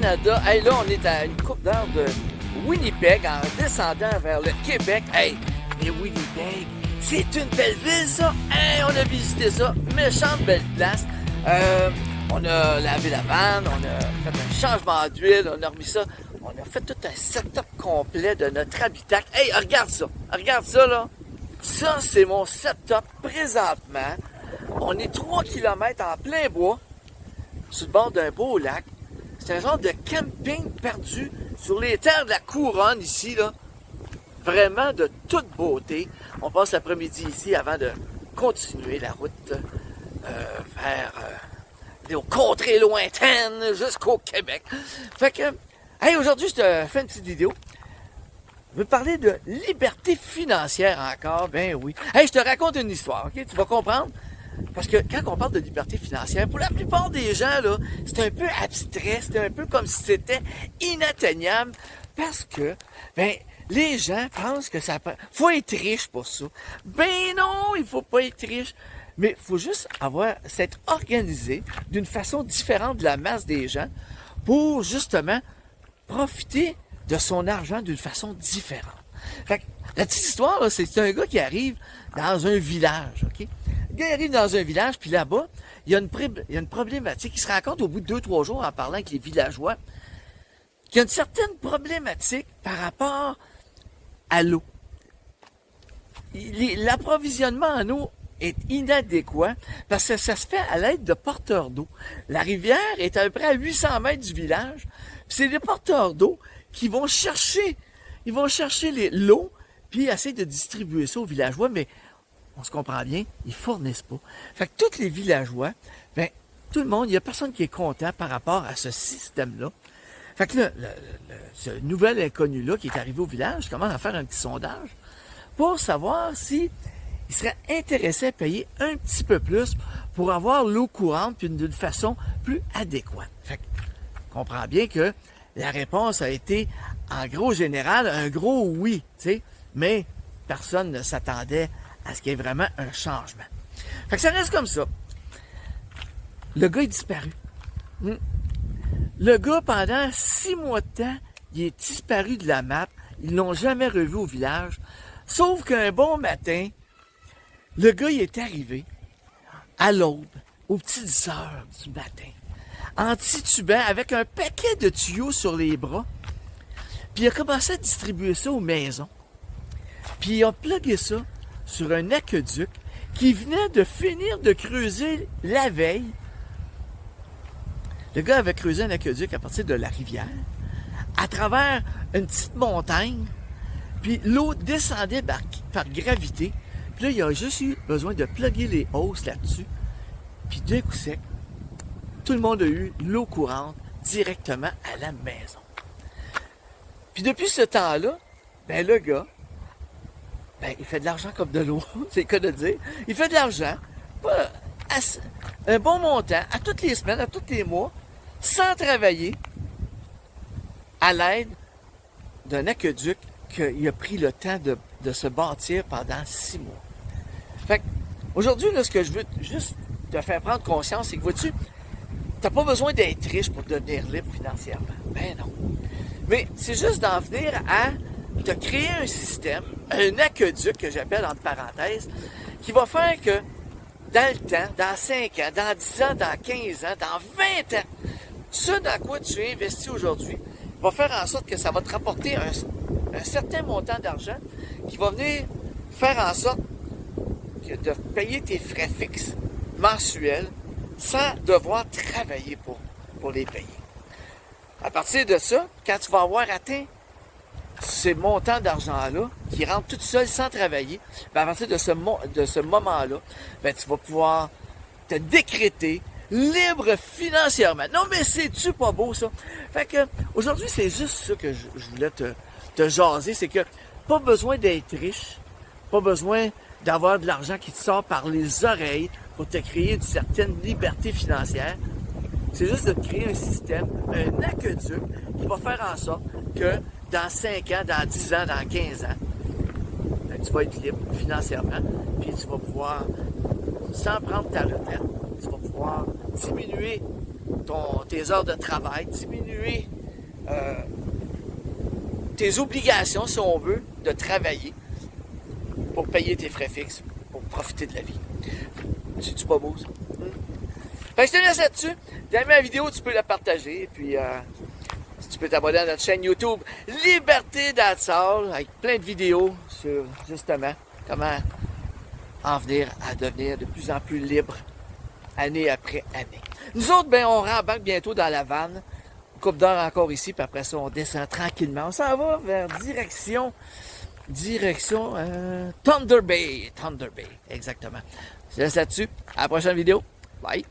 Canada. Hey, là, on est à une couple d'heures de Winnipeg en descendant vers le Québec. Hey, mais Winnipeg, c'est une belle ville, ça. Hey, on a visité ça. Méchante belle place. On a lavé la vanne, on a fait un changement d'huile, on a remis ça. On a fait tout un setup complet de notre habitacle. Hey, regarde ça, là. Ça, c'est mon setup présentement. On est 3 km en plein bois, sur le bord d'un beau lac. C'est un genre de camping perdu sur les terres de la couronne ici, là. Vraiment de toute beauté. On passe l'après-midi ici avant de continuer la route vers nos contrées lointaines jusqu'au Québec. Fait que, hey, aujourd'hui, je te fais une petite vidéo. Je veux parler de liberté financière encore, ben oui. Hey, je te raconte une histoire, ok? Tu vas comprendre? Parce que quand on parle de liberté financière, pour la plupart des gens, là, c'est un peu abstrait, c'est un peu comme si c'était inatteignable, parce que, ben, les gens pensent que ça faut être riche pour ça. Ben non, il faut pas être riche. Mais il faut juste s'être organisé d'une façon différente de la masse des gens pour justement profiter de son argent d'une façon différente. Fait que, la petite histoire, là, c'est un gars qui arrive dans un village, OK? Le gars arrive dans un village, puis là-bas, il y a une problématique. Il se rend compte au bout de 2-3 jours en parlant avec les villageois qu'il y a une certaine problématique par rapport à l'eau. L'approvisionnement en eau est inadéquat parce que ça se fait à l'aide de porteurs d'eau. La rivière est à peu près à 800 mètres du village, puis c'est les porteurs d'eau qui vont chercher l'eau, puis essayer de distribuer ça aux villageois, mais on se comprend bien, ils fournissent pas. Fait que tous les villageois, ben, tout le monde, il n'y a personne qui est content par rapport à ce système-là. Fait que là, ce nouvel inconnu-là qui est arrivé au village commence à faire un petit sondage pour savoir si il serait intéressé à payer un petit peu plus pour avoir l'eau courante puis d'une façon plus adéquate. Fait que, on comprend bien que la réponse a été, en gros général, un gros oui, tu sais, mais personne ne s'attendait à ce qu'il y ait vraiment un changement. Fait que ça reste comme ça. Le gars est disparu. Le gars, pendant 6 mois de temps, il est disparu de la map. Ils l'ont jamais revu au village. Sauf qu'un bon matin, le gars, il est arrivé à l'aube, aux petites heures du matin, en titubant, avec un paquet de tuyaux sur les bras. Puis il a commencé à distribuer ça aux maisons. Puis il a plugué ça sur un aqueduc qui venait de finir de creuser la veille. Le gars avait creusé un aqueduc à partir de la rivière, à travers une petite montagne, puis l'eau descendait par gravité. Puis là, il a juste eu besoin de plugger les hausses là-dessus. Puis d'un coup sec, tout le monde a eu l'eau courante directement à la maison. Puis depuis ce temps-là, ben le gars, ben il fait de l'argent comme de l'eau, c'est le cas de dire. Il fait de l'argent, un bon montant, à toutes les semaines, à tous les mois, sans travailler, à l'aide d'un aqueduc qu'il a pris le temps de se bâtir pendant 6 mois. Fait aujourd'hui, là, ce que je veux juste te faire prendre conscience, c'est que, vois-tu, t'as pas besoin d'être riche pour devenir libre financièrement. Ben non. Mais c'est juste d'en venir à te créer un système, un aqueduc que j'appelle entre parenthèses, qui va faire que dans le temps, dans 5 ans, dans 10 ans, dans 15 ans, dans 20 ans, ce dans quoi tu investis aujourd'hui va faire en sorte que ça va te rapporter un certain montant d'argent qui va venir faire en sorte de payer tes frais fixes mensuels sans devoir travailler pour les payer. À partir de ça, quand tu vas avoir atteint ces montants d'argent-là, qui rentrent tout seuls sans travailler, ben à partir de ce moment-là, ben tu vas pouvoir te décréter libre financièrement. Non, mais c'est-tu pas beau, ça? Fait que, aujourd'hui, c'est juste ça que je voulais te jaser, c'est que pas besoin d'être riche, pas besoin d'avoir de l'argent qui te sort par les oreilles pour te créer une certaine liberté financière. C'est juste de créer un système, un aqueduc qui va faire en sorte que dans 5 ans, dans 10 ans, dans 15 ans, ben, tu vas être libre financièrement, puis tu vas pouvoir, sans prendre ta retraite, tu vas pouvoir diminuer tes heures de travail, diminuer tes obligations, si on veut, de travailler pour payer tes frais fixes, pour profiter de la vie. C'est-tu pas beau, ça? Fait que je te laisse là-dessus. Si tu as aimé la vidéo, tu peux la partager. Et puis, tu peux t'abonner à notre chaîne YouTube Liberté That's All, avec plein de vidéos sur, justement, comment en venir à devenir de plus en plus libre, année après année. Nous autres, ben, on rembarque bientôt dans la vanne. Coupe d'heure encore ici, puis après ça, on descend tranquillement. On s'en va vers direction Thunder Bay. Thunder Bay, exactement. Je te laisse là-dessus. À la prochaine vidéo. Bye.